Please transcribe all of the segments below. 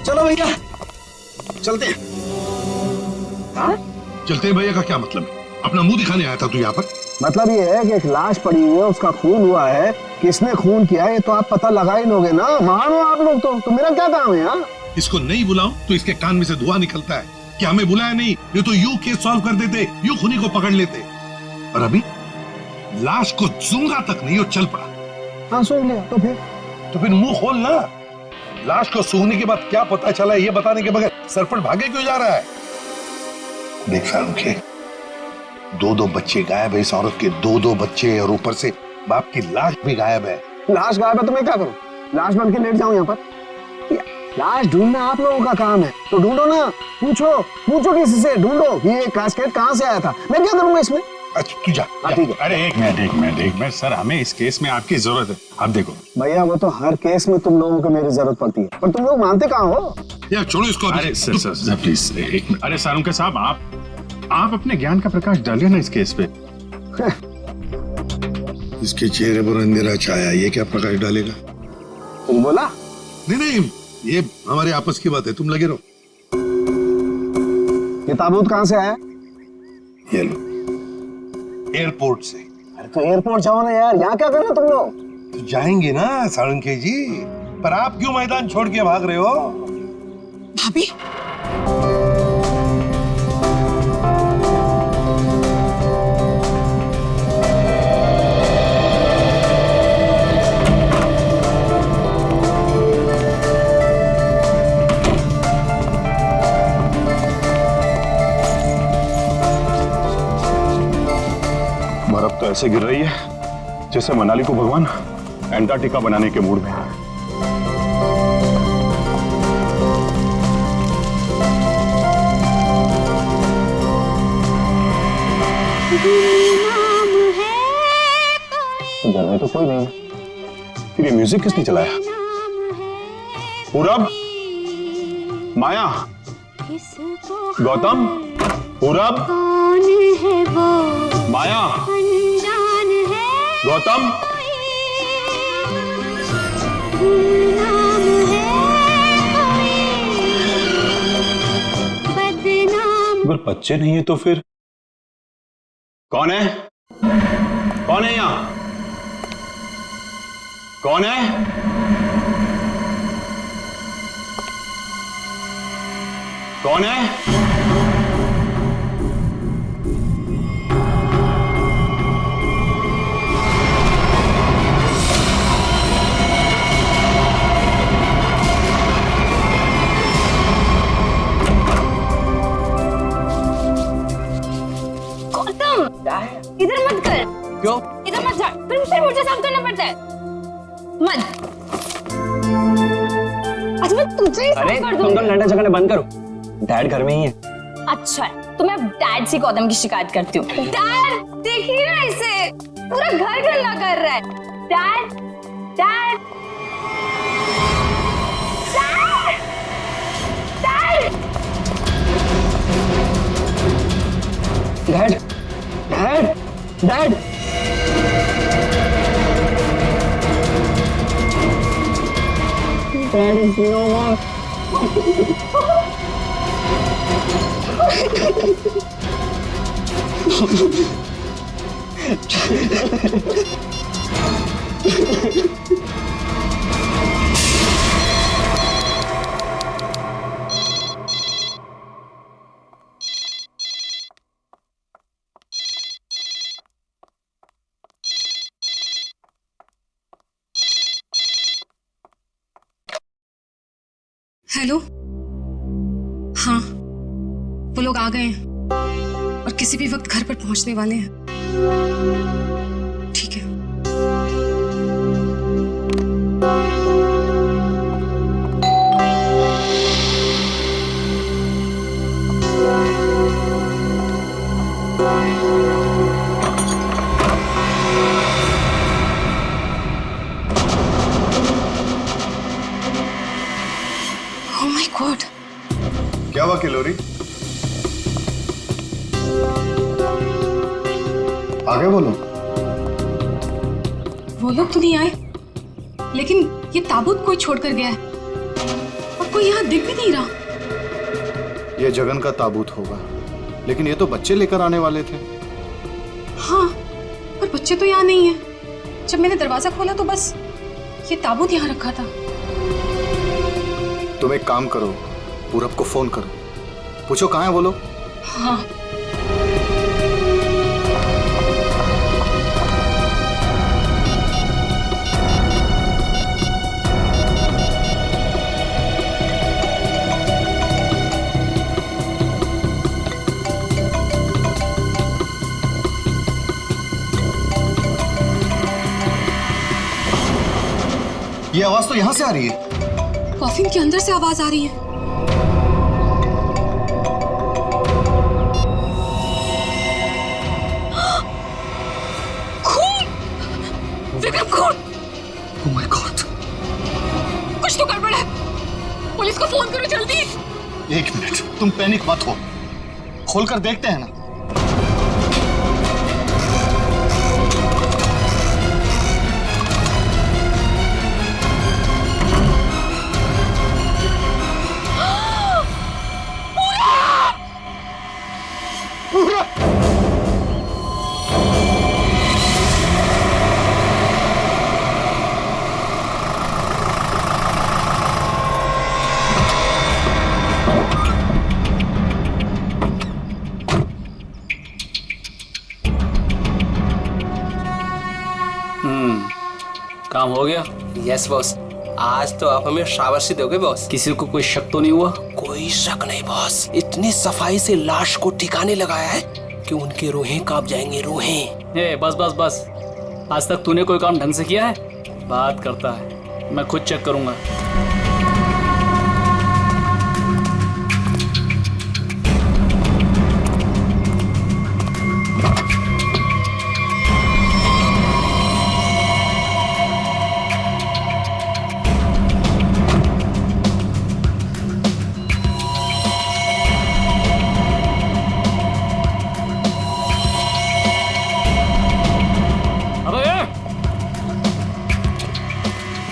चलो भैया चलते हैं। हाँ? चलते हैं भैया का क्या मतलब है? अपना मुंह दिखाने आया था तू यहाँ पर? मतलब ये है कि एक लाश पड़ी हुई है, उसका खून हुआ है, किसने खून किया है तो आप पता लगा ही लोगे ना। महान हो आप लोग तो मेरा क्या काम है यहाँ? इसको नहीं बुलाऊं तो इसके कान में से धुआं निकलता है कि हमें बुलाया नहीं, ये तो यूं केस सॉल्व कर देते, यूं खूनी को पकड़ लेते। और अभी लाश को सूंघा तक नहीं और चल पड़ा। हाँ सूंघ लिया तो फिर मुंह खोल ना। लाश को सूंघने के बाद क्या पता चला ये बताने के बगैर सरपंच भागे क्यों जा रहा है? देख शाहरुख के 2-2 बच्चे गायब है, इस औरत के 2-2 बच्चे और ऊपर से बाप की लाश भी गायब है। लाश गायब है तो मैं क्या करूं? लाश बन के लेट जाऊं यहाँ पर? लाश ढूंढना आप लोगों का काम है तो ढूंढो ना। पूछो किसी से, ढूंढो ये कास्केट कहाँ से आया था। मैं क्या करूंगा इसमें? अच्छा तू जा। ठीक है। अरे एक मिनट सर, हमें इस केस में आपकी जरूरत है। आप देखो भैया वो तो हर केस में तुम लोगों को मेरी जरूरत पड़ती है, पर तुम लोग मानते कहाँ हो? यार छोड़ो इसको। अरे सर प्लीज एक मिनट। अरे सारुंके साहब आप अपने ज्ञान का प्रकाश डालिए ना इस केस पे। इसके चेहरे पर अंधेरा छाया, ये क्या प्रकाश डालेगा? तुम बोला? नहीं ये हमारे आपस की बात है, तुम लगे रहो। ये ताबूत कहाँ से आया? ये लो, एयरपोर्ट से। अरे तो एयरपोर्ट जाओ ना यार, यहाँ क्या कर रहे हो तुम लोग? तो जाएंगे ना साळुंखे जी, पर आप क्यों मैदान छोड़ के भाग रहे हो? भाभी बर्फ तो ऐसे गिर रही है जैसे मनाली को भगवान एंटार्क्टिका बनाने के मूड में है। घर में तो कोई नहीं। फिर ये म्यूजिक किसने चलाया? पूरब, माया, गौतम, पूरब, माया, गौतम। अगर बच्चे नहीं है तो फिर कौन है? कौन है यहां? कौन है? कौन है? इधर मत कर। क्यों? इधर मत जा, फिर मुझे साफ करना पड़ता है। मत। अच्छा मैं तुझे ही साफ कर दूंगी। तुम तो लड़ने झगड़ने बंद करो, डैड घर में ही है। अच्छा तो मैं डैड से गौतम की शिकायत करती हूँ। डैड देखिए ना इसे, पूरा घर गंदा कर रहा है। Dad dad dad dad dad dad is no more. Hello, हाँ वो लोग आ गए हैं और किसी भी वक्त घर पर पहुंचने वाले हैं। ठीक है। ओह माय गॉड, क्या हुआ किलोरी? आगे बोलो। वो लोग तो नहीं आए, लेकिन ये ताबूत कोई छोड़कर गया है और कोई यहाँ दिख भी नहीं रहा। ये जगन का ताबूत होगा, लेकिन ये तो बच्चे लेकर आने वाले थे। हाँ, पर बच्चे तो यहाँ नहीं है। जब मैंने दरवाजा खोला तो बस ये ताबूत यहाँ रखा था। तुम एक काम करो, पूरब को फोन करो, पूछो कहाँ है वो लोग। हाँ। ये आवाज तो यहाँ से आ रही है। कॉफिन के अंदर से आवाज आ रही है। खून! विक्रम, खून! Oh my God! कुछ तो गड़बड़ है। पुलिस को फोन करो जल्दी। एक मिनट, तुम पैनिक मत हो, खोलकर देखते हैं ना। काम हो गया? यस बॉस, आज तो आप हमें शाबाशी दोगे बॉस। किसी को कोई शक तो नहीं हुआ? कोई शक नहीं बॉस, इतनी सफाई से लाश को ठिकाने लगाया है कि उनकी रूहें कांप जाएंगी, रूहें। ए, बस बस बस, आज तक तूने कोई काम ढंग से किया है? बात करता है, मैं खुद चेक करूंगा।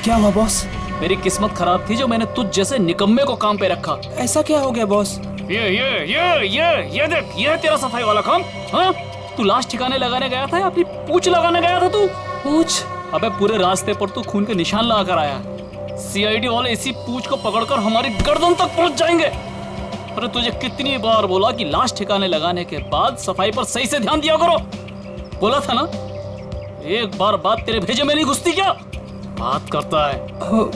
क्या हुआ बॉस? मेरी किस्मत खराब थी जो मैंने तुझ जैसे निकम्मे को काम पे रखा। ऐसा क्या हो गया बॉस? ये देख, ये है तेरा सफाई वाला काम। हाँ, तू लाश ठिकाने लगाने गया था या अपनी पूंछ लगाने गया था तू? पूछ? अबे पूरे रास्ते पर तू खून के निशान लगा कर आया। सीआईडी वाले इसी पूंछ को पकड़कर हमारी गर्दन तक पहुंच जाएंगे। अरे तुझे कितनी बार बोला कि लाश ठिकाने लगाने के बाद सफाई पर सही से ध्यान दिया करो। बोला था ना, एक बार बात तेरे भेजे में नहीं घुसती क्या? बात करता है।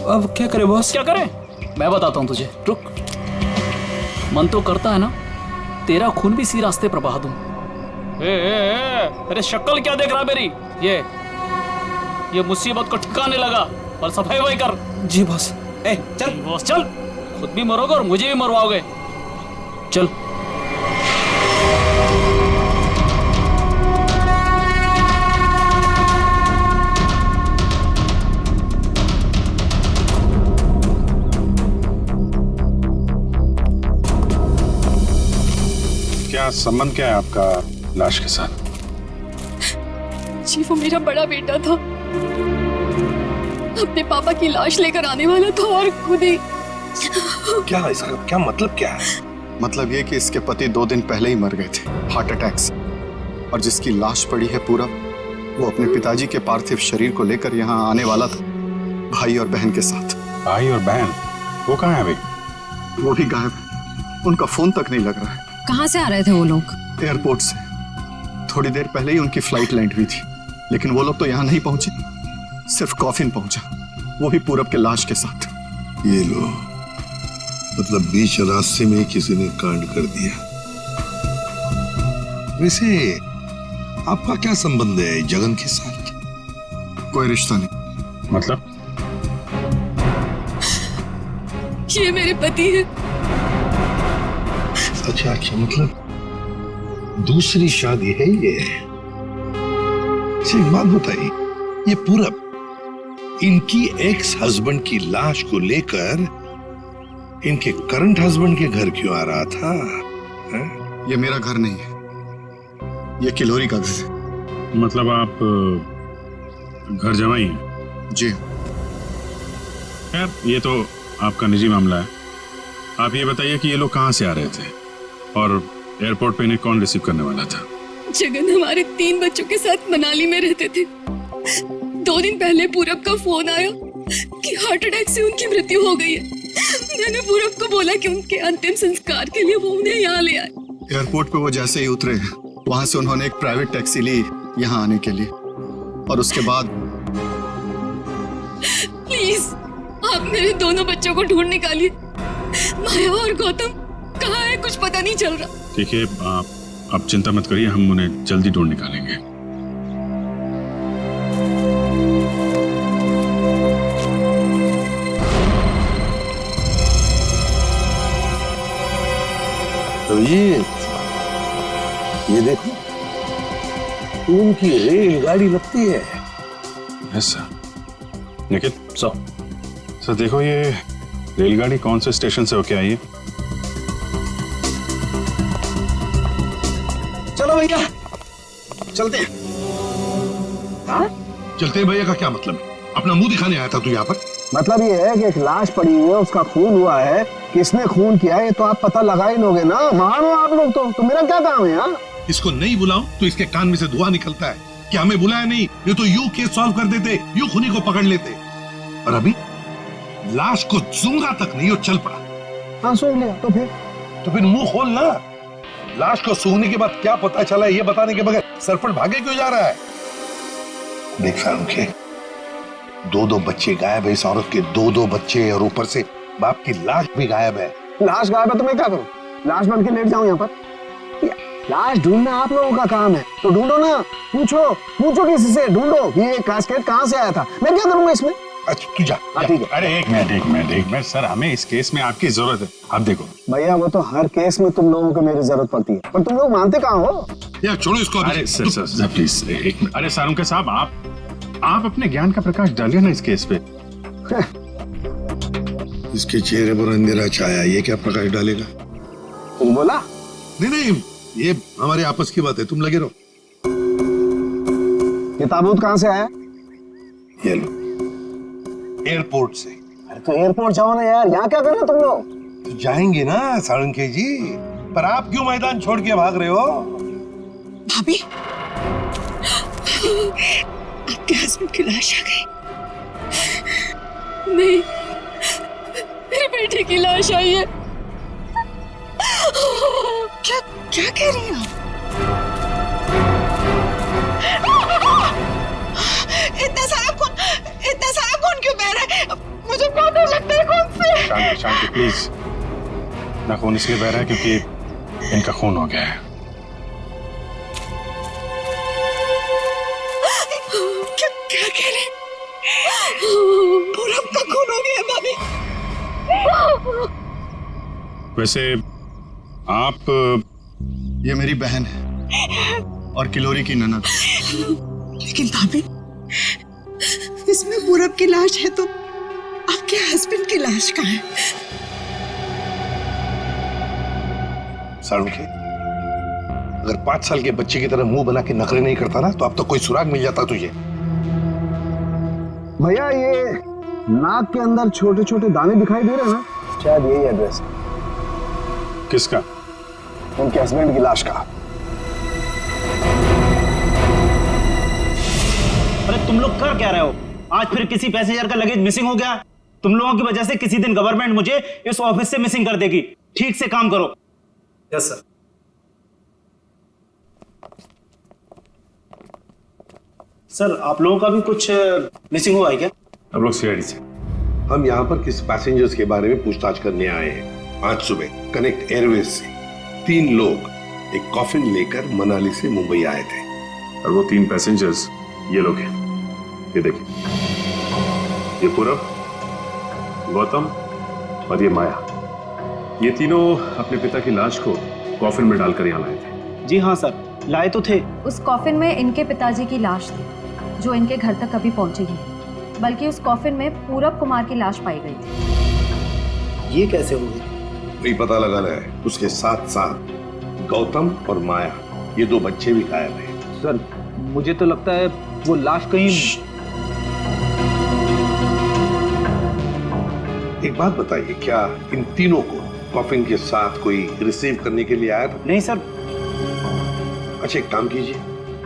अब क्या करे बॉस? क्या करे? मैं बताता हूँ तुझे, रुक। मन तो करता है ना तेरा खून भी इसी रास्ते पर बहा दूं। अरे शक्ल क्या देख रहा मेरी? ये मुसीबत को ठिकाने लगा और सफाई वही कर। जी बॉस। चल बॉस चल, खुद भी मरोगे और मुझे भी मरवाओगे। चल। क्या संबंध क्या है आपका लाश के साथ? जी वो मेरा बड़ा बेटा था, अपने पापा की लाश लेकर आने वाला था और खुद ही। क्या इसका क्या मतलब क्या है? मतलब ये कि इसके पति 2 दिन पहले ही मर गए थे हार्ट अटैक से, और जिसकी लाश पड़ी है पूरा, वो अपने पिताजी के पार्थिव शरीर को लेकर यहाँ आने वाला था, भाई और बहन के साथ। भाई और बहन वो कहाँ है अभी? वो भी गायब है, उनका फोन तक नहीं लग रहा है। कहाँ से आ रहे थे वो लोग? एयरपोर्ट से। थोड़ी देर पहले ही उनकी फ्लाइट लैंड हुई थी, लेकिन वो लोग तो यहाँ नहीं पहुंचे, सिर्फ कॉफिन पहुंचा, वो भी पूरब के लाश के साथ। ये लो, मतलब बीच रास्ते में किसी ने कांड कर दिया। वैसे आपका क्या संबंध है जगन के साथ? कोई रिश्ता नहीं। मतलब? ये मेरे पति है। अच्छा अच्छा, मतलब दूसरी शादी है ये? एक बात बताइए, ये पूरब इनकी एक्स हस्बैंड की लाश को लेकर इनके करंट हस्बैंड के घर क्यों आ रहा था? ये मेरा घर नहीं है, ये किलोरी का घर है। मतलब आप घर जमाई हैं? जी। खैर ये तो आपका निजी मामला है, आप ये बताइए कि ये लोग कहाँ से आ रहे थे और एयरपोर्ट पे इन्हें कौन रिसीव करने वाला था? जगन हमारे 3 बच्चों के साथ मनाली में रहते थे। 2 दिन पहले पूरब का फोन आया कि हार्ट अटैक से उनकी मृत्यु हो गई है। मैंने पूरब को बोला कि उनके अंतिम संस्कार के लिए वो उन्हें यहाँ ले आए। एयरपोर्ट पे वो जैसे ही उतरे, वहां से उन्होंने एक प्राइवेट टैक्सी ली यहाँ आने के लिए, और उसके बाद प्लीज आप मेरे दोनों बच्चों को ढूंढ निकालिए। माया और गौतम कहाँ है, कुछ पता नहीं चल रहा। ठीक है, आप चिंता मत करिए, हम उन्हें जल्दी ढूंढ निकालेंगे। तो ये देखो, उनकी रेलगाड़ी लगती है। Yes sir. निखिल सर देखो, ये रेलगाड़ी कौन से स्टेशन से होके आई है? चलो भैया चलते हैं। चलते भैया का क्या मतलब है? अपना मुंह दिखाने आया था तू यहाँ पर? मतलब ये है कि एक लाश पड़ी हुई है, उसका खून हुआ है, किसने खून किया है तो आप पता लगा ही लोगे ना। महान हो आप लोग तो मेरा क्या काम है यार? इसको नहीं बुलाऊं तो इसके कान में से धुआं निकलता है कि हमें बुलाया नहीं, ये तो यूं केस सॉल्व कर देते, यूं खूनी को पकड़ लेते। और अभी लाश को सूंघा तक नहीं, वो चल पड़ा। हाँ सूंघ लिया तो फिर मुंह खोल ना। लाश को सूंघने के बाद क्या पता चला ये बताने के बगैर सरपंच भागे क्यों जा रहा है? देख फारूक के 2 बच्चे गायब है, इस औरत के 2 बच्चे, और ऊपर से बाप की लाश भी गायब है। लाश गायब है तो मैं क्या करूं? लाश बन के लेट जाऊं यहाँ पर? लाश ढूंढना आप लोगों का काम है तो ढूंढो ना। पूछो किसी से, ढूंढो ये कास्केट कहाँ से आया था। मैं क्या करूंगा इसमें? अच्छा तू जा। ठीक है। अरे एक मिनट सर, हमें इस केस में आपकी जरूरत है। आप देखो भैया, वो तो हर केस में तुम लोगों को मेरी जरूरत पड़ती है, पर तुम लोग मानते कहाँ हो? यार छोड़ो इसको। अरे सर प्लीज एक मिनट। अरे सारुंके साहब, आप अपने ज्ञान का प्रकाश डालिए ना इस केस पे। इसके चेहरे पर अंधेरा छाया, ये क्या प्रकाश डालेगा? तुम बोला? नहीं, ये हमारे आपस की बात है, तुम लगे रहो। ये ताबूत कहाँ से आया? ये लो, एयरपोर्ट से। अरे तो एयरपोर्ट जाओ ना यार, यहाँ क्या कर रहे हो तुम लोग? तो जाएंगे ना साळुंखे जी, पर आप क्यों मैदान छोड़ के भाग रहे हो? भाभी, आपके हस्बैंड की लाश आ गई। नहीं, मेरे बेटे की लाश आई है। क्या कह रही हैं आप? इतना सारा खून क्यों बह रहा है? मुझे बहुत डर लगता है खून से। शांति प्लीज। ना खून इसलिए बह रहा है क्योंकि इनका खून हो गया है। क्या कह रहे? पूरब का खून हो गया भाभी। वैसे आप, ये मेरी बहन है और किलोरी की ननद। लेकिन भाभी, इसमें पूरब की लाश है तो आपके हस्बैंड की लाश कहाँ है? साळुंखे, अगर 5 साल के बच्चे की तरह मुंह बना के नखरे नहीं करता ना, तो अब तो कोई सुराग मिल जाता तुझे। भैया, ये नाक के अंदर छोटे छोटे दाने दिखाई दे रहे हैं ना, शायद यही एड्रेस है। किसका? उनके हस्बैंड की लाश का। अरे तुम लोग कर क्या रहे हो? आज फिर किसी पैसेंजर का लगेज मिसिंग हो गया। तुम लोगों की वजह से किसी दिन गवर्नमेंट मुझे इस ऑफिस से मिसिंग कर देगी। ठीक से काम करो। Yes sir. सर, आप लोगों का भी कुछ मिसिंग हुआ है क्या? अब लोग सीआईडी से। हम यहाँ पर किसी पैसेंजर्स के बारे में पूछताछ करने आए हैं। आज सुबह कनेक्ट एयरवेज से 3 लोग एक कॉफिन लेकर मनाली से मुंबई आए थे, और वो 3 पैसेंजर्स ये लोग हैं। ये देखिए, ये पूरब, गौतम और ये माया। ये तीनों अपने पिता की लाश को कॉफिन में डालकर यहाँ लाए थे। जी हाँ सर, लाए तो थे। उस कॉफिन में इनके पिताजी की लाश थी, जो इनके घर तक कभी पहुंची नहीं, बल्कि उस कॉफिन में पूरब कुमार की लाश पाई गई थी। ये कैसे हो गई? वही पता लगाना है। उसके साथ साथ गौतम और माया, ये 2 बच्चे भी गायब हैं। सर, मुझे तो लगता है वो लाश कहीं। एक बात बताइए, क्या इन तीनों को कॉफिन के साथ कोई रिसीव करने के लिए आया था? नहीं सर। अच्छा एक काम कीजिए,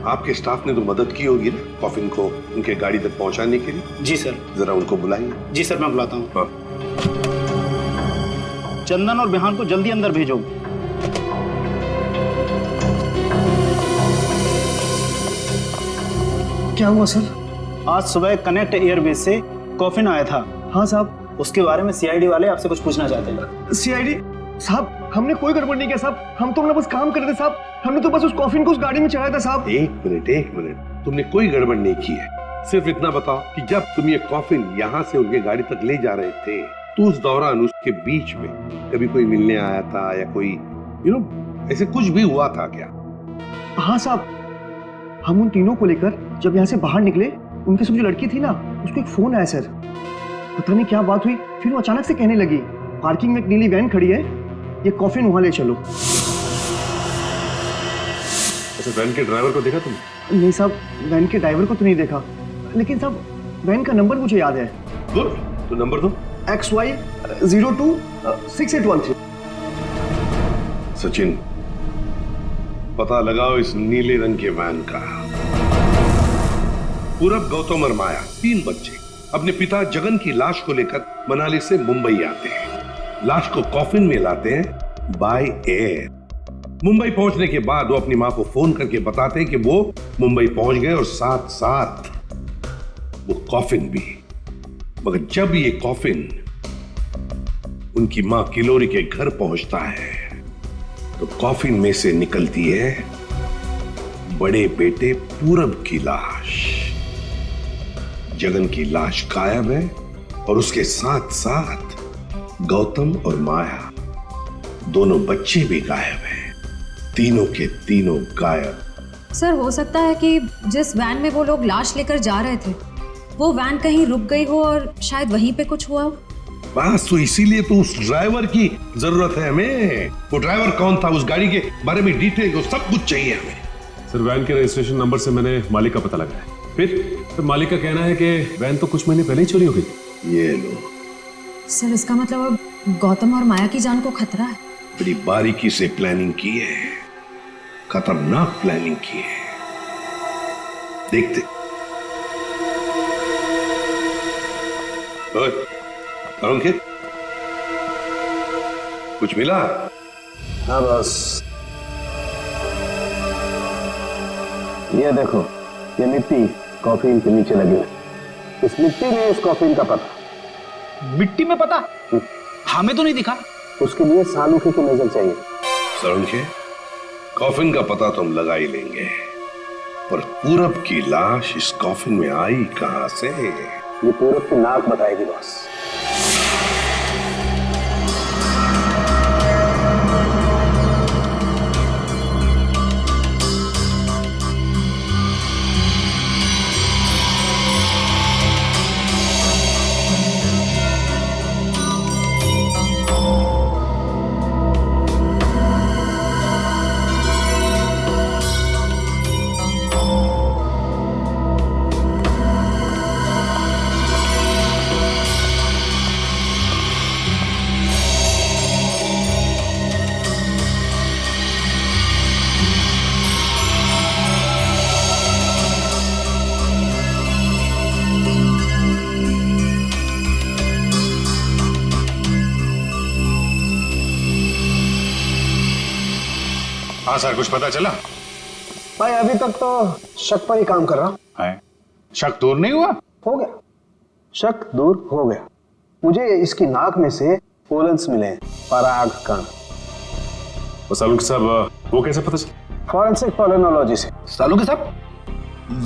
आपके स्टाफ ने तो मदद की होगी ना कॉफिन को उनके गाड़ी तक पहुंचाने के लिए? जी सर। जरा उनको बुलाइए। जी सर, मैं बुलाता हूँ। हाँ। चंदन और बिहान को जल्दी अंदर भेजो। क्या हुआ सर? आज सुबह कनेक्ट एयरबेस से कॉफिन आया था। हाँ साहब। उसके बारे में सीआईडी वाले आपसे कुछ पूछना चाहते हैं। सीआईडी साहब, हमने कोई गड़बड़ नहीं किया साहब, हम तो बस काम कर रहे थे साहब, हमने तो बस उस कॉफिन को उस गाड़ी में चढ़ाया था साहब। एक मिनट, तुमने कोई गड़बड़ नहीं की है। सिर्फ इतना बताओ कि जब तुम ये कॉफिन यहाँ से उनके गाड़ी तक ले जा रहे थे तो उस दौरान उसके बीच में कभी कोई मिलने आया था या कोई ऐसे कुछ भी हुआ था क्या? हाँ साहब, हम उन तीनों को लेकर जब यहाँ से बाहर निकले, उनके साथ जो लड़की थी ना, उसको एक फोन आया सर। पता नहीं क्या बात हुई, फिर वो अचानक से कहने लगी पार्किंग में एक नीली वैन खड़ी है, ये कॉफिन वहां ले चलो। अच्छा, वैन के ड्राइवर को देखा तुमने? नहीं साहब, वैन के ड्राइवर को तो नहीं देखा, लेकिन साहब वैन का नंबर मुझे याद है। गुड, तो नंबर दो। XY 026813। सचिन, पता लगाओ इस नीले रंग के वैन का। पूरब, गौतम और माया, 3 बच्चे अपने पिता जगन की लाश को लेकर मनाली से मुंबई आते हैं। लाश को कॉफिन में लाते हैं बाय एयर। मुंबई पहुंचने के बाद वो अपनी मां को फोन करके बताते हैं कि वो मुंबई पहुंच गए और साथ साथ वो कॉफिन भी। मगर जब ये कॉफिन उनकी मां किलोरी के घर पहुंचता है तो कॉफिन में से निकलती है बड़े बेटे पूरब की लाश। जगन की लाश गायब है और उसके साथ साथ गौतम और माया, दोनों बच्चे भी गायब हैं। तीनों के तीनों गायब। सर, हो सकता है कि जिस वैन में वो लोग लाश लेकर जा रहे थे, वो वैन कहीं रुक गई हो और शायद वहीं पे कुछ हुआ हो। बस तो इसीलिए तो उस ड्राइवर की जरूरत है हमें। वो ड्राइवर कौन था, उस गाड़ी के बारे में डिटेल सब कुछ चाहिए हमें। सर, वैन के रजिस्ट्रेशन नंबर से मैंने मालिक का पता लगाया। फिर मालिक का कहना है कि वैन तो कुछ महीने पहले ही चोरी हो गई। ये लो सर, इसका मतलब अब गौतम और माया की जान को खतरा है। बड़ी बारीकी से प्लानिंग की है, खतरनाक प्लानिंग की है। देखते। अंकित, कुछ मिला? हाँ बस, ये देखो, ये मिट्टी कॉफिन के नीचे लगी है। इस मिट्टी में इस कॉफिन का पता। मिट्टी में पता? हमें तो नहीं दिखा। उसके लिए सालूखे की नजर चाहिए। सालूखे, कॉफिन का पता तो हम लगा ही लेंगे, पर पूरब की लाश इस कॉफिन में आई कहां से? ये पूरब की नाक बताएगी बॉस। हाँ सर, कुछ पता चला? भाई अभी तक तो शक पर ही काम कर रहा है। शक दूर नहीं हुआ? हो गया, शक दूर हो गया। मुझे इसकी नाक में से पोलन्स मिले, पराग कण। सालूके साहब, वो कैसे पता चला? फॉरेंसिक पोलिनोलॉजी से। सालूके साहब,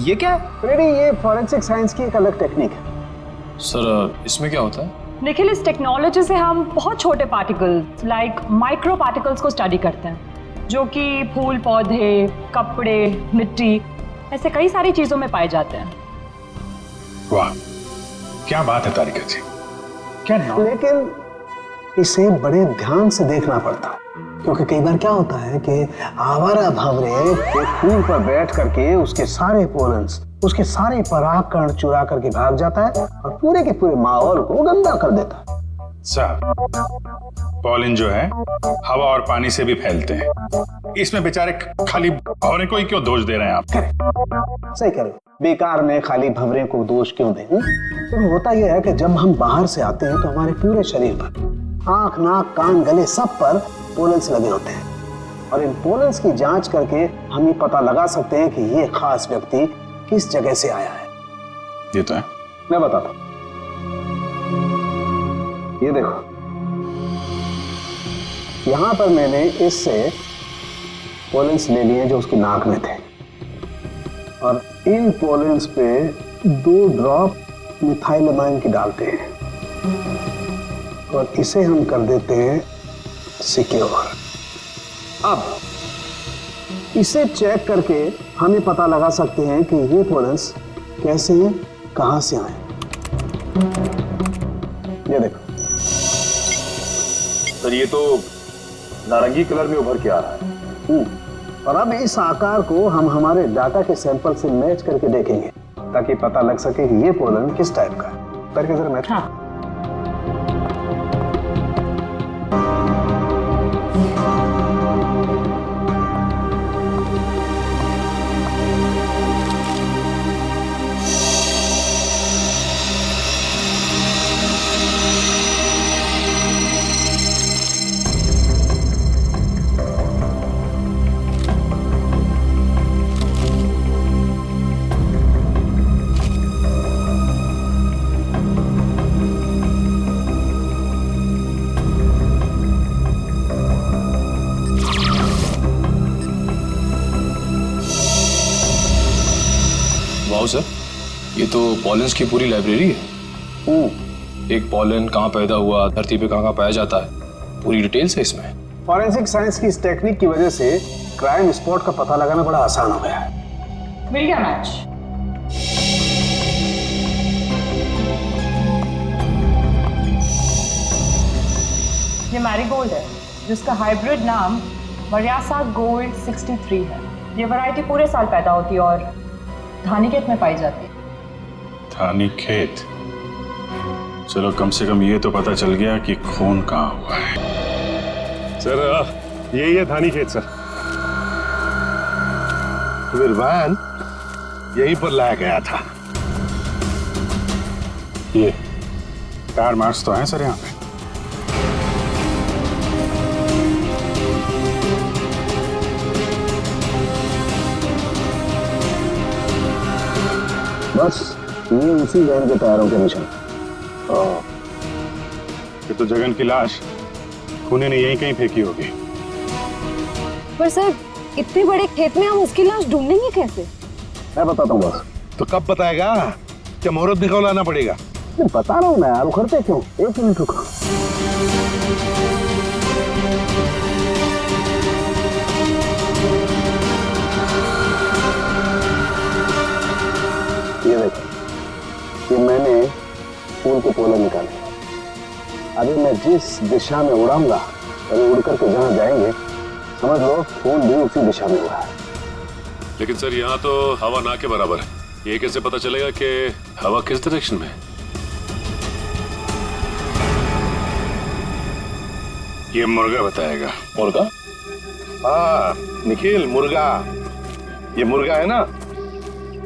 ये क्या है? रेडी, ये फॉरेंसिक साइंस की एक अलग टेक्निक है। सर, इसमें क्या होता है? निखिल, इस टेक्नोलॉजी से हम बहुत छोटे पार्टिकल्स लाइक माइक्रो पार्टिकल्स को स्टडी करते हैं, जो कि फूल, पौधे, कपड़े, मिट्टी, ऐसे कई सारी चीजों में पाए जाते हैं। वाह, क्या बात है तारिका जी, क्या नाम? लेकिन इसे बड़े ध्यान से देखना पड़ता, क्योंकि कई बार क्या होता है कि आवारा भंवरे एक फूल पर बैठ करके उसके सारे पोलन्स, उसके सारे पराग कण चुरा करके भाग जाता है और पूरे के पूरे माहौल को गंदा कर देता है। साहब, पॉलन जो है हवा और पानी से भी फैलते हैं। इसमें बेचारे खाली भंवरे को ही क्यों दोष दे रहे हैं आप? सही कह रहे हो, बेकार में खाली भंवरे को दोष क्यों दें? तो होता यह है कि जब हम बाहर से आते हैं तो हमारे पूरे शरीर पर, आंख, नाक, कान, गले, सब पर पोलन्स लगे होते हैं, और इन पोलन्स की जांच करके हम ये पता लगा सकते हैं कि ये खास व्यक्ति किस जगह से आया है। ये तो है। मैं बताता हूं, ये देखो, यहां पर मैंने इससे पोलन्स ले लिए जो उसकी नाक में थे, और इन पोलन्स पे 2 ड्रॉप मिथाइलमाइन की डालते हैं, और इसे हम कर देते हैं सिक्योर। अब इसे चेक करके हम ये पता लगा सकते हैं कि ये पोलन्स कैसे हैं, कहां से आए। ये देखो सर, ये तो नारंगी कलर में उभर के आ रहा है। और अब इस आकार को हम हमारे डाटा के सैंपल से मैच करके देखेंगे ताकि पता लग सके कि ये पोलन किस टाइप का है। करके जरा मैच। हाँ। वाओ सर, ये तो पॉलेंस की पूरी लाइब्रेरी है। एक पॉलन कहाँ पैदा हुआ, धरती पे कहाँ पाया जाता है, पूरी डिटेल्स है इसमें। फॉरेंसिक साइंस की इस टेक्निक की वजह से क्राइम स्पॉट का पता लगाना बड़ा आसान हो गया है। मिल गया मैच। ये मैरीगोल्ड है जिसका हाइब्रिड नाम मरियासा गोल्ड 63 है। ये वैरायटी पूरे साल पैदा होती है और धानीखेत में पाई जाती है। धानीखेत? चलो कम से कम ये तो पता चल गया कि खून कहाँ हुआ है। सर यही है धानीखेत सर। फिर वैन यहीं पर लाया गया था। ये टायर मार्क्स तो हैं सर यहाँ पे। बस ये उसी वैन के टायरों के निशान। ये तो जगन की लाश खूनी ने यहीं कहीं फेंकी होगी। पर सर, इतने बड़े खेत में हम उसकी लाश ढूंढेंगे कैसे? मैं बताता हूँ बस। तो कब बताएगा? क्या मुहूर्त निकलवाना पड़ेगा? बता रहा हूँ ना यार, उखड़ते क्यों? 1 मिनट रुको। ये देखो, ये मैंने फूल के पोले निकाले। अभी मैं जिस दिशा में उड़ाऊंगा, अभी उड़ करके जहाँ जाएंगे समझ लो फूल भी उसी दिशा में उड़ा है। लेकिन सर यहाँ तो हवा ना के बराबर है, ये कैसे पता चलेगा कि हवा किस डायरेक्शन में है? ये मुर्गा बताएगा। मुर्गा? हाँ निखिल, मुर्गा। ये मुर्गा है ना,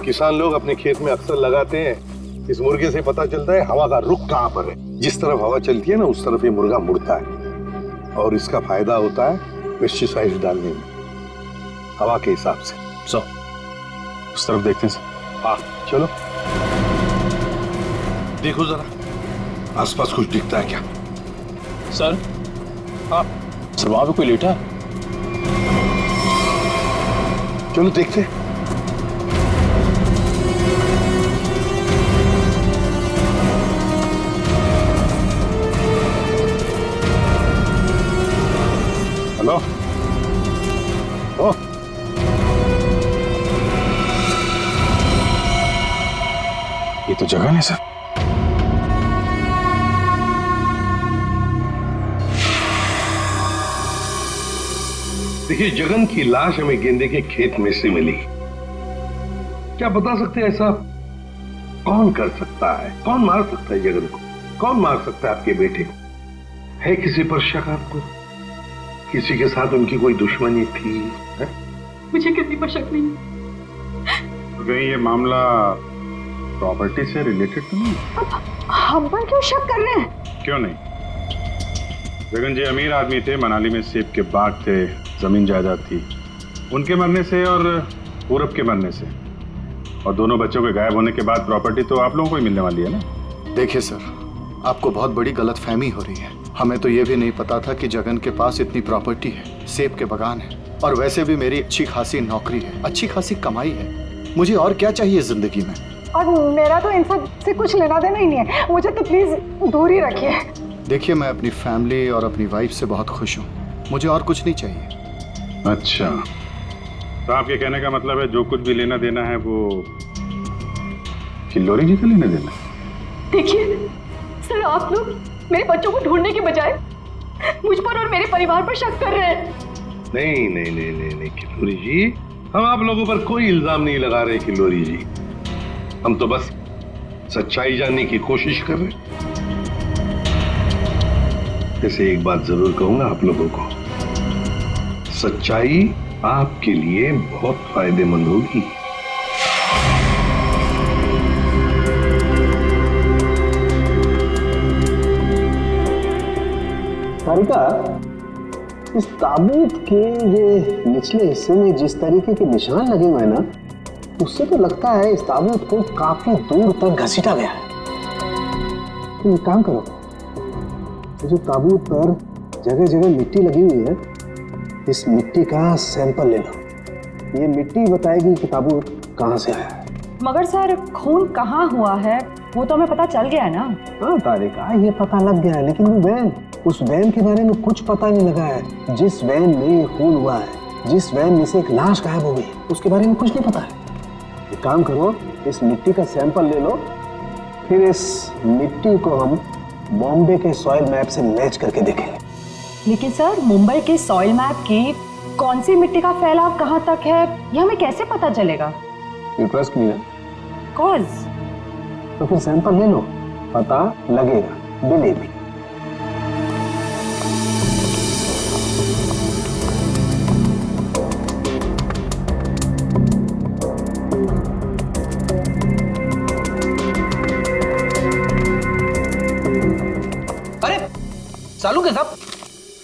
किसान लोग अपने खेत में अक्सर लगाते हैं। इस मुर्गे से पता चलता है हवा का रुख कहाँ पर है। जिस तरफ हवा चलती है ना, उस तरफ ये मुर्गा मुड़ता है, और इसका फायदा होता है पेस्टिसाइड डालने में, हवा के हिसाब से। सो उस तरफ देखते हैं सर। हाँ चलो देखो जरा आसपास कुछ दिखता है क्या? सर? हाँ सर, वहां पे कोई लेटा है। चलो देखते। हेलो? ओ ये तो जगह है सर। देखिए, जगन की लाश हमें गेंदे के खेत में से मिली। क्या बता सकते हैं ऐसा कौन कर सकता है? कौन मार सकता है जगन को? कौन मार सकता है आपके बेटे को? है किसी पर शक आपको? किसी के साथ उनकी कोई दुश्मनी थी? है? मुझे किसी पर शक नहीं। तो कहीं ये मामला प्रॉपर्टी से रिलेटेड तो नहीं? हम पर क्यों शक कर रहे हैं? क्यों नहीं? गगन जी अमीर आदमी थे, मनाली में सेब के बाग थे, जमीन जायदाद थी। उनके मरने से और पूरब के मरने से और दोनों बच्चों के गायब होने के बाद प्रॉपर्टी तो आप लोगों को ही मिलने वाली है ना? देखिए सर, आपको बहुत बड़ी गलतफहमी हो रही है। हमें तो ये भी नहीं पता था कि जगन के पास इतनी प्रॉपर्टी है, सेब के बागान है, और वैसे भी मेरी अच्छी खासी नौकरी है, अच्छी खासी कमाई है। मुझे और क्या चाहिए जिंदगी में? और मेरा तो इन सब से कुछ लेना देना ही नहीं है, मुझे तो प्लीज दूर ही रखिए। देखिए, मैं अपनी फैमिली और अपनी वाइफ से बहुत खुश हूँ, मुझे और कुछ नहीं चाहिए। अच्छा, तो आपके कहने का मतलब है जो कुछ भी लेना देना है वो किल्लोरी जी का लेना देना? देखिए सर, आप लोग मेरे बच्चों को ढूंढने के बजाय मुझ पर और मेरे परिवार पर शक कर रहे हैं। नहीं नहीं नहीं नहीं नहीं किल्लोरी जी, हम आप लोगों पर कोई इल्जाम नहीं लगा रहे किल्लोरी जी। हम तो बस सच्चाई जानने की कोशिश कर रहे हैं। जैसे एक बात जरूर कहूंगा आप लोगों को, सच्चाई आपके लिए बहुत फायदेमंद होगी। सारिका, इस ताबूत के ये निचले हिस्से में जिस तरीके के निशान लगे हुए हैं ना, उससे तो लगता है इस ताबूत को काफी दूर तक घसीटा गया है। तुम एक काम करो, जो ताबूत पर जगह जगह मिट्टी लगी हुई है, इस मिट्टी का सैंपल ले लो। ये मिट्टी बताएगी कि ताबूत कहाँ से आया है। मगर सर, खून कहाँ हुआ है वो तो हमें पता चल गया है ना। हाँ तारिका, ये पता लग गया है, लेकिन वो वैन, उस वैन के बारे में कुछ पता नहीं लगा है। जिस वैन में खून हुआ है, जिस वैन में से एक लाश गायब हो गई, उसके बारे में कुछ नहीं पता है। एक काम करो, इस मिट्टी का सैंपल ले लो, फिर इस मिट्टी को हम बॉम्बे के सॉइल मैप से मैच करके देखेंगे। लेकिन सर, मुंबई के सॉइल मैप की कौन सी मिट्टी का फैलाव कहाँ तक है, ये हमें कैसे पता चलेगा? ट्रस्ट नहीं है? कॉज तो फिर सैंपल ले लो, पता लगेगा। Believe me. अरे सालू के साहब,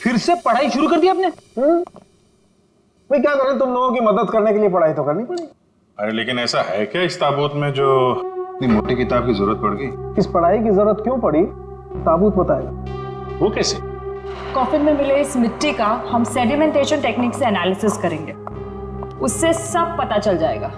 फिर से पढ़ाई शुरू कर दी आपने? भाई क्या करें, तुम लोगों की मदद करने के लिए पढ़ाई तो करनी पड़ेगी। अरे लेकिन ऐसा है क्या इस ताबूत में जो इतनी मोटी किताब की जरूरत पड़ गई? इस पढ़ाई की जरूरत क्यों पड़ी, ताबूत बताएगा। वो कैसे? कॉफिन में मिले इस मिट्टी का हम सेडिमेंटेशन टेक्निक से एनालिसिस करेंगे, उससे सब पता चल जाएगा।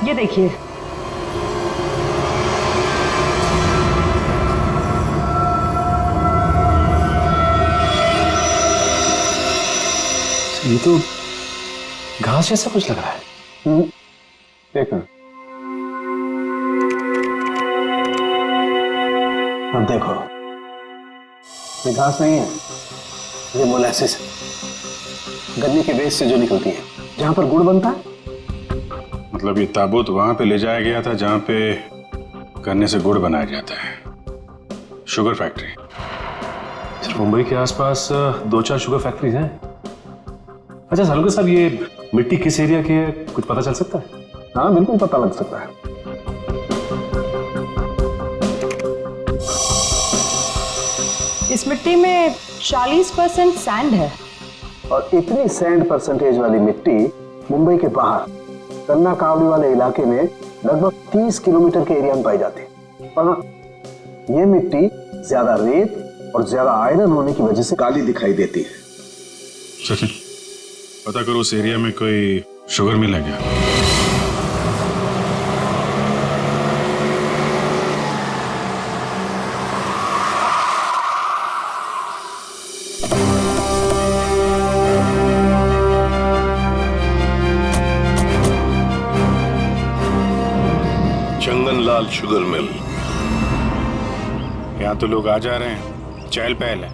ये देखिए, ये तो घास जैसा कुछ लग रहा है। देखो, अब देखो, ये घास नहीं है, ये मोलासिस है, गन्ने के बेस से जो निकलती है, जहां पर गुड़ बनता है। मतलब ये ताबूत वहां पे ले जाया गया था जहां पे गन्ने से गुड़ बनाया जाता है, शुगर फैक्ट्री। सर, मुंबई के आसपास 2-4 शुगर फैक्ट्रीज हैं। अच्छा सालुका साहब, ये मिट्टी किस एरिया की है, कुछ पता चल सकता है? हाँ बिल्कुल पता लग सकता है। इस मिट्टी में 40% सैंड है, और इतनी सैंड परसेंटेज वाली मिट्टी मुंबई के बाहर कन्ना कावड़ी वाले इलाके में लगभग 30 किलोमीटर के एरिया में पाई जाती है। और यह मिट्टी ज्यादा रेत और ज्यादा आयरन होने की वजह से काली दिखाई देती है। सचिन, पता करो उस एरिया में कोई शुगर मिल है क्या? चंगनलाल शुगर मिल। यहाँ तो लोग आ जा रहे हैं, चहल पहल है।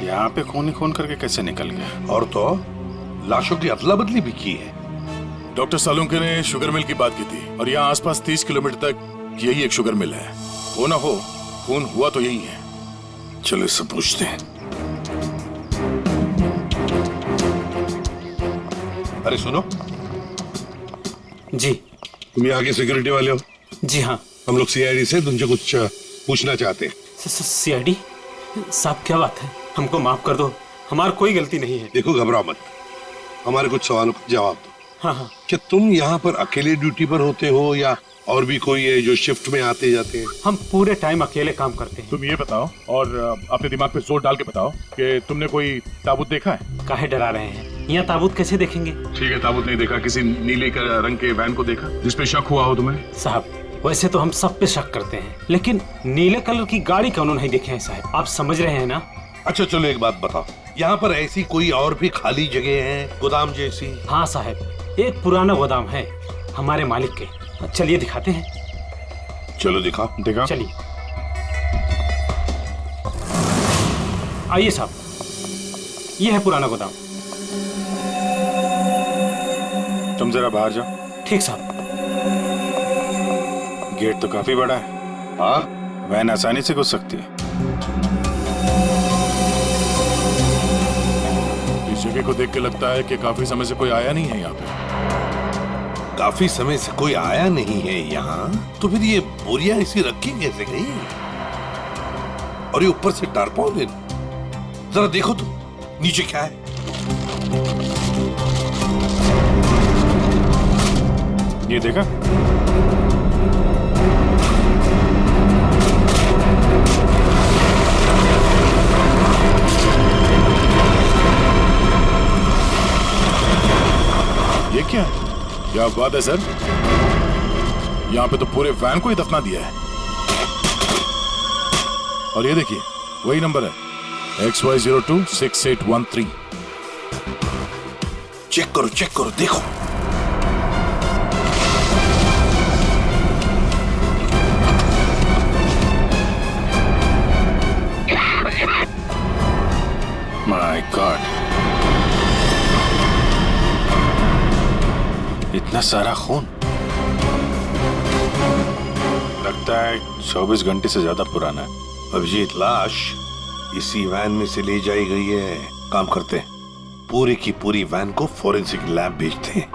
यहाँ पे खून ही खून करके कैसे निकल गया? और तो लाशों की अदला बदली भी की है। डॉक्टर सालुंके ने शुगर मिल की बात की थी और यहाँ आसपास 30 किलोमीटर तक यही एक शुगर मिल है। हो ना हो, खून हुआ तो यही है। चलो इससे पूछते हैं। अरे सुनो जी। तुम यहाँ के सिक्योरिटी वाले हो? जी हाँ। हम लोग सीआईडी से तुमसे कुछ पूछना चाहते हैं। सीआईडी साहब, क्या बात है? हमको माफ कर दो, हमारी कोई गलती नहीं है। देखो घबराओ मत, हमारे कुछ सवालों का जवाब दो। हाँ हाँ। क्या तुम यहाँ पर अकेले ड्यूटी पर होते हो या और भी कोई है जो शिफ्ट में आते जाते हैं? हम पूरे टाइम अकेले काम करते हैं। तुम ये बताओ और अपने दिमाग पे जोर डाल के बताओ कि तुमने कोई ताबूत देखा है? काहे डरा रहे हैं? यहाँ ताबूत कैसे देखेंगे? ठीक है, ताबूत नहीं देखा। किसी नीले रंग के वैन को देखा जिसपे शक हुआ हो तुम्हें? साहब, वैसे तो हम सब पे शक करते हैं, लेकिन नीले कलर की गाड़ी क्यों नहीं देखे हैं साहब? आप समझ रहे हैं ना? अच्छा चलो एक बात बताओ, यहाँ पर ऐसी कोई और भी खाली जगह है गोदाम जैसी? हाँ साहब, एक पुराना गोदाम है हमारे मालिक के। चलिए दिखाते हैं। चलो दिखाओ। दिखाओ। चलिए आइए साहब, ये है पुराना गोदाम। तुम जरा बाहर जाओ। ठीक साहब। गेट तो काफी बड़ा है। हाँ, वैन आसानी से घुस सकती है। इस जगह को देख के लगता है कि काफी समय से कोई आया नहीं है यहाँ पे। काफी समय से कोई आया नहीं है यहाँ, तो फिर ये बोरिया ऐसी रखी कैसे गई? और ये ऊपर से टारपॉलिन, जरा देखो तो नीचे क्या है। ये देखा? ये क्या है? क्या बात है सर, यहाँ पे तो पूरे वैन को ही दफना दिया है। और ये देखिए, वही नंबर है XY026813। चेक करो देखो। माय गॉड, इतना सारा खून। लगता है 24 घंटे से ज्यादा पुराना है। अभिजीत, लाश इसी वैन में से ले जाई गई है। काम करते हैं, पूरी की पूरी वैन को फॉरेंसिक लैब भेजते हैं।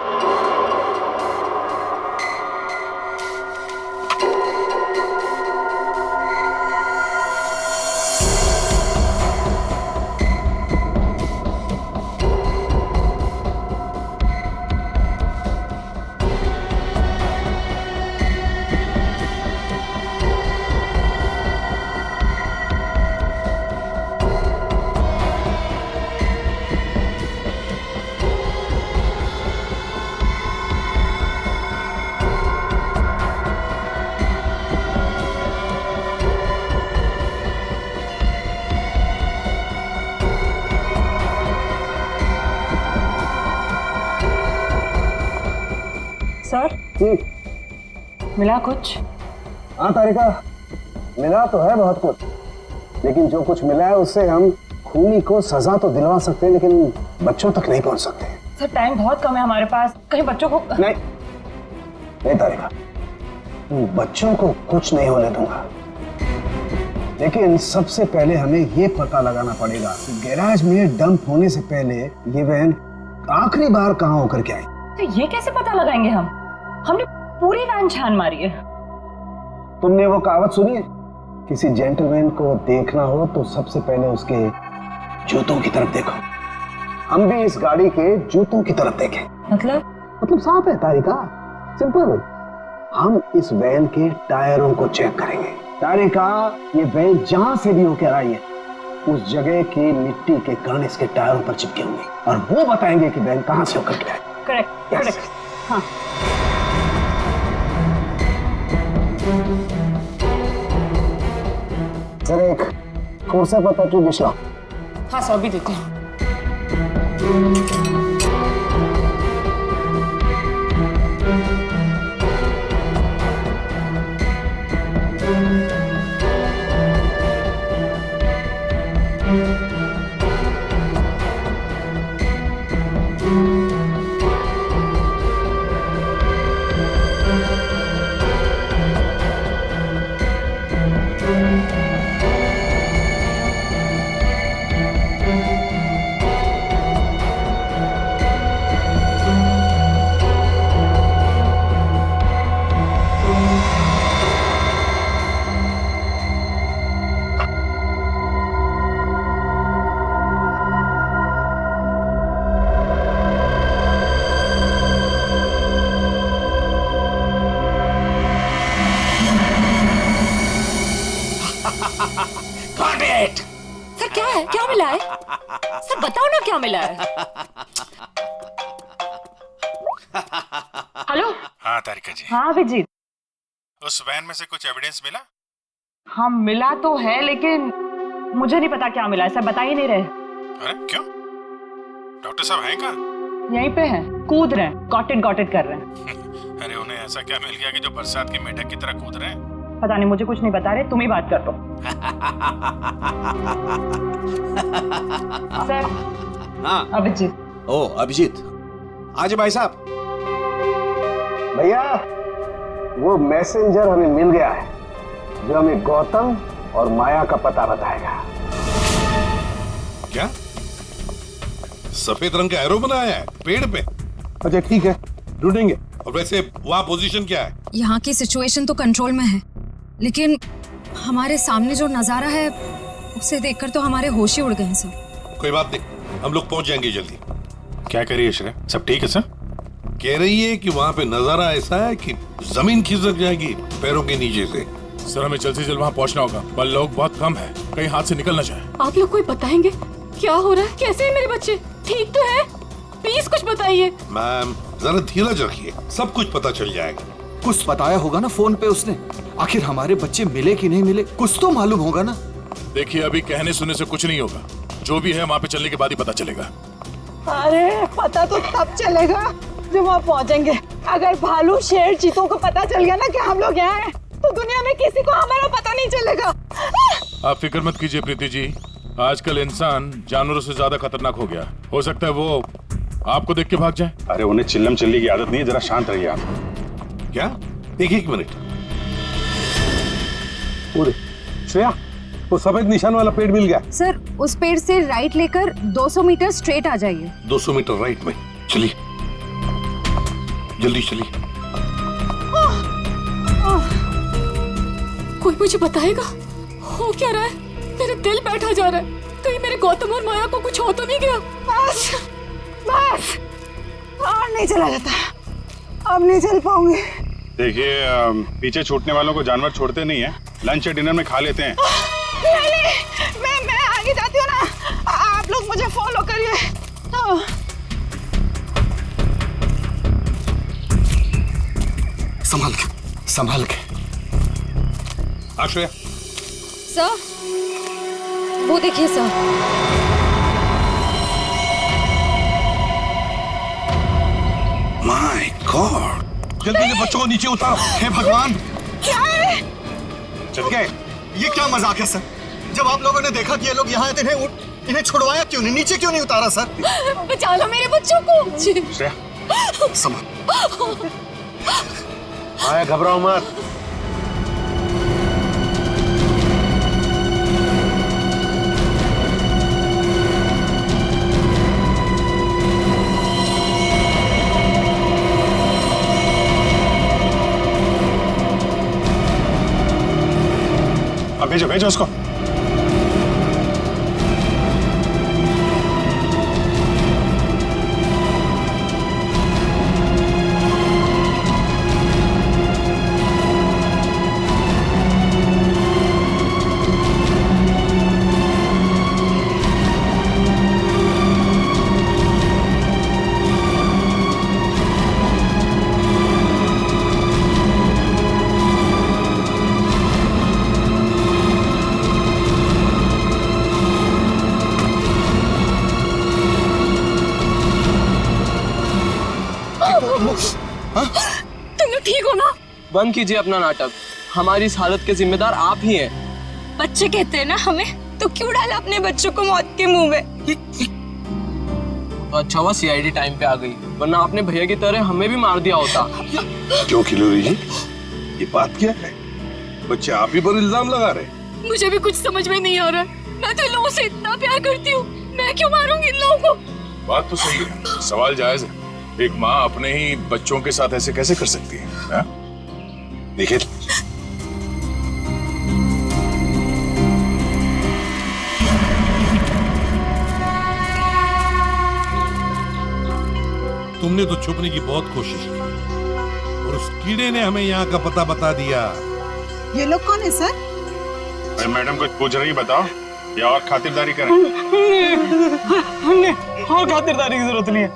सर, मिला कुछ? हाँ तारिका, मिला तो है बहुत कुछ, लेकिन जो कुछ मिला है उससे हम खूनी को सजा तो दिलवा सकते हैं, लेकिन बच्चों तक नहीं पहुंच सकते। सर, टाइम बहुत कम है हमारे पास, कहीं बच्चों को नहीं तारिका, बच्चों को कुछ नहीं होने दूंगा, लेकिन सबसे पहले हमें ये पता लगाना पड़ेगा कि गैराज में डंप होने से पहले ये वैन आखिरी बार कहाँ होकर के आई। तो ये कैसे पता लगाएंगे हम? हमने पूरी वैन छान मारी है। तुमने वो कहावत सुनी है, किसी जेंटलमैन को देखना हो तो सबसे पहले उसके जूतों की तरफ देखो। हम भी इस गाड़ी के जूतों की तरफ देखें। मतलब साफ है तारिका, सिंपल। हम इस वैन के टायरों को चेक करेंगे। तारिका, ये वैन जहां से भी होकर आई है, उस जगह की मिट्टी के कण इसके टायरों पर चिपके होंगे और वो बताएंगे कि वैन कहां से होकर के आए। Correct correct. हाँ सर एक कोर्सा पता क्यों दिशला? हाँ सर अभी देते हैं। सर क्या है, क्या मिला है? सर बताओ ना क्या मिला है। हेलो। हाँ तारिका जी। हाँ अभिजीत। उस वैन में से कुछ एविडेंस मिला? हाँ मिला तो है लेकिन मुझे नहीं पता क्या मिला है, सर बता ही नहीं रहे। अरे क्यों? डॉक्टर साहब हैं कहाँ? यहीं पे हैं, कूद रहे हैं, गॉट इट कर रहे हैं। अरे उन्हें ऐसा क्या मिल गया कि जो बरसात की मेढक की तरह कूद रहे हैं? पता नहीं, मुझे कुछ नहीं बता रहे, तुम ही बात कर दो। सर। हाँ अभिजीत। ओ अभिजीत, आज भाई साहब। भैया वो मैसेंजर हमें मिल गया है जो हमें गौतम और माया का पता बताएगा। क्या? सफेद रंग का एरो बनाया है पेड़ पे? अच्छा ठीक है, ढूंढेंगे। और वैसे वहाँ पोजीशन क्या है? यहाँ की सिचुएशन तो कंट्रोल में है, लेकिन हमारे सामने जो नजारा है उसे देखकर तो हमारे होश ही उड़ गए हैं सर। कोई बात नहीं, हम लोग पहुंच जाएंगे जल्दी। क्या कह रही है श्रेया? सब ठीक है सर? कह रही है कि वहाँ पे नजारा ऐसा है कि जमीन खिसक जाएगी पैरों के नीचे से। सर हमें जल्द से जल्द वहाँ पहुँचना होगा, पर लोग बहुत कम है, कहीं हाथ से निकल ना जाए। आप लोग कोई बताएंगे क्या हो रहा है? कैसे है मेरे बच्चे? ठीक तो है? प्लीज कुछ बताइए। मैम जरा धीरज रखिए, सब कुछ पता चल जाएगा। कुछ बताया होगा ना फोन पे उसने। आखिर हमारे बच्चे मिले कि नहीं मिले, कुछ तो मालूम होगा ना। देखिए अभी कहने सुनने से कुछ नहीं होगा, जो भी है वहाँ पे चलने के बाद ही पता चलेगा। अरे पता तो तब चलेगा जब वहाँ पहुँचेंगे। अगर भालू शेर चीतों को पता चल गया ना कि हम लोग यहाँ हैं, तो दुनिया में किसी को हमारा पता नहीं चलेगा। आप फिक्र मत कीजिए प्रीति जी, आजकल इंसान जानवरों से ज्यादा खतरनाक हो गया। हो सकता है वो आपको देख के भाग जाए। अरे उन्हें चिल्लम चिल्ली की आदत नहीं है, जरा शांत रहिए आप। क्या? एक मिनट। श्रेया वो सफेद निशान वाला पेड़ मिल गया। सर उस पेड़ से राइट लेकर 200 मीटर स्ट्रेट आ जाइए। 200 मीटर राइट में। चलिए जल्दी चलिए। कोई मुझे बताएगा हो क्या रहा है? मेरा दिल बैठा जा रहा है, कहीं मेरे गौतम और माया को कुछ हो तो नहीं गया? बस बस और नहीं चला जाता, अब नहीं चल पाऊंगी। देखिए पीछे छूटने वालों को जानवर छोड़ते नहीं है, लंच या डिनर में खा लेते हैं। नहीं, मैं आगे जाती हूँ ना, आप लोग मुझे फॉलो करिए। संभाल के। आश्रया। सर वो देखिए सर। माय गॉड, जल्दी से बच्चों को नीचे उतारो। हे भगवान, क्या है? चल गए। ये क्या मजाक है सर? जब आप लोगों ने देखा कि ये लोग यहाँ आए थे, इन्हें छुड़वाया क्यों नहीं, नीचे क्यों नहीं उतारा सर? बचा लो मेरे बच्चों को। श्रेया संभाल। माया घबराओ मत। अब भेजो उसको। तुम लोग ठीक हो ना? बंद कीजिए अपना नाटक। हमारी इस हालत के जिम्मेदार आप ही हैं। बच्चे कहते हैं ना हमें, तो क्यों डाला अपने बच्चों को मौत के मुंह में? तो अच्छा हुआ सीआईडी टाइम पे आ गई, वरना आपने भैया की तरह हमें भी मार दिया होता। क्यों खिलोरी जी, ये बात क्या है? बच्चे आप ही पर इल्जाम लगा रहे? मुझे भी कुछ समझ में नहीं आ रहा है। मैं तो इन लोगों से इतना प्यार करती हूँ, मैं क्यों मारूंगी इन लोगों को? बात तो सही है, सवाल जायज है। एक माँ अपने ही बच्चों के साथ ऐसे कैसे कर सकती है? देखिए, तुमने तो छुपने की बहुत कोशिश की और उस कीड़े ने हमें यहाँ का पता बता दिया। ये लोग कौन है सर? भाई मैडम कुछ पूछ रही, बताओ या और खातिरदारी करें? हमने और खातिरदारी की जरूरत नहीं है।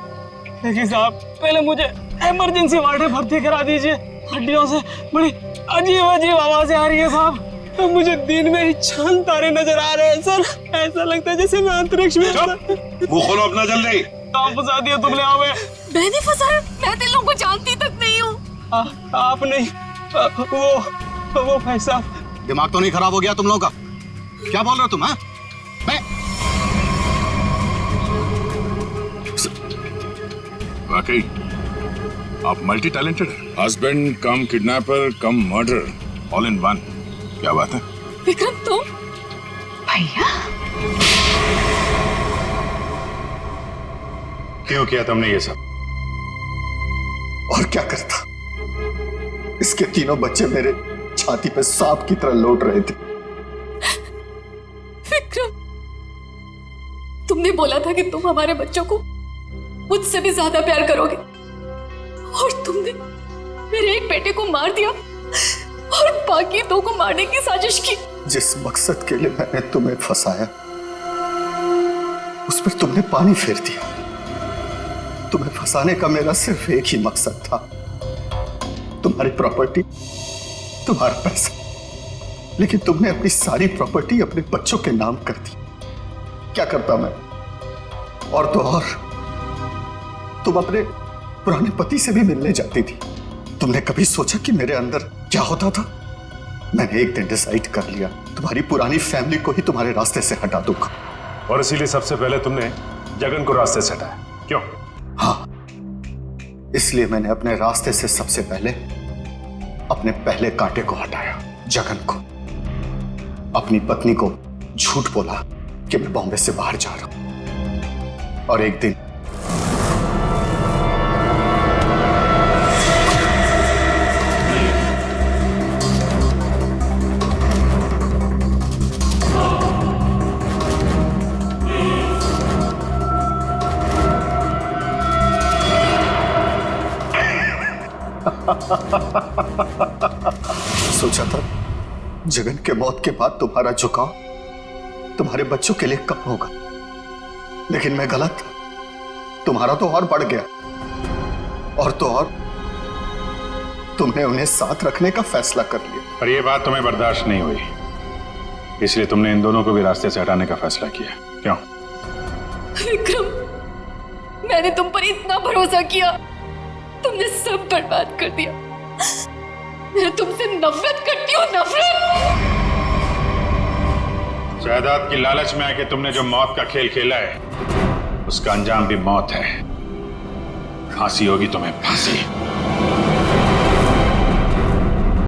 देखिए साहब, पहले मुझे इमरजेंसी वार्ड में भर्ती करा दीजिए। हड्डियों से बड़ी अजीब अजीब आवाजें आ रही है साहब। तो मुझे दिन में ही चांद तारे नजर आ रहे हैं सर। ऐसा लगता है जैसे मैं अंतरिक्ष में। मुंह खोलो अपना जल्दी। आप फंसा दिया तुमने हमें। मैंने फंसाया? मैं तो इन लोगों को जानती तक नहीं हूँ। आप नहीं, वो भाई साहब। दिमाग तो नहीं खराब हो गया तुम लोगों का? क्या बोल रहे हो तुम? हाँ, वाकई आप मल्टी टैलेंटेड हैं। Husband come kidnapper come murder, all in one. क्या बात है विक्रम? तुम? भैया क्यों किया तुमने ये सब? और क्या करता? इसके तीनों बच्चे मेरे छाती पे सांप की तरह लौट रहे थे। विक्रम, तुमने बोला था कि तुम हमारे बच्चों को मुझसे भी ज्यादा प्यार करोगे, और तुमने मेरे एक बेटे को मार दिया और बाकी दो को मारने की साजिश की। जिस मकसद के लिए मैंने तुम्हें फंसाया, उस पर तुमने पानी फेर दिया। तुम्हें फंसाने का मेरा सिर्फ एक ही मकसद था, तुम्हारी प्रॉपर्टी, तुम्हारा पैसा। लेकिन तुमने अपनी सारी प्रॉपर्टी अपने बच्चों के नाम कर दी। क्या करता मैं? और तो और तुम अपने पुराने पति से भी मिलने जाती थी। तुमने कभी सोचा कि मेरे अंदर क्या होता था? मैंने एक दिन डिसाइड कर लिया, तुम्हारी पुरानी फैमिली को ही तुम्हारे रास्ते से हटा दूंगा। और इसीलिए सबसे पहले तुमने जगन को रास्ते से हटाया, क्यों? हाँ, इसलिए मैंने अपने रास्ते से सबसे पहले अपने पहले कांटे को हटाया, जगन को। अपनी पत्नी को झूठ बोला कि मैं बॉम्बे से बाहर जा रहा हूं, और एक दिन सोचा था जगन के मौत के बाद तुम्हारा झुकाव तुम्हारे बच्चों के लिए कम होगा, लेकिन मैं गलत था। तुम्हारा तो और बढ़ गया, और तो और तुमने उन्हें साथ रखने का फैसला कर लिया। पर यह बात तुम्हें बर्दाश्त नहीं हुई, इसलिए तुमने इन दोनों को भी रास्ते से हटाने का फैसला किया, क्यों? विक्रम, मैंने तुम पर इतना भरोसा किया, तुमने सब बर्बाद कर दिया। मैं तुमसे नफरत करती हूँ, नफरत। जायदाद की लालच में आके तुमने जो मौत का खेल खेला है, उसका अंजाम भी मौत है। फांसी होगी तुम्हें, फांसी।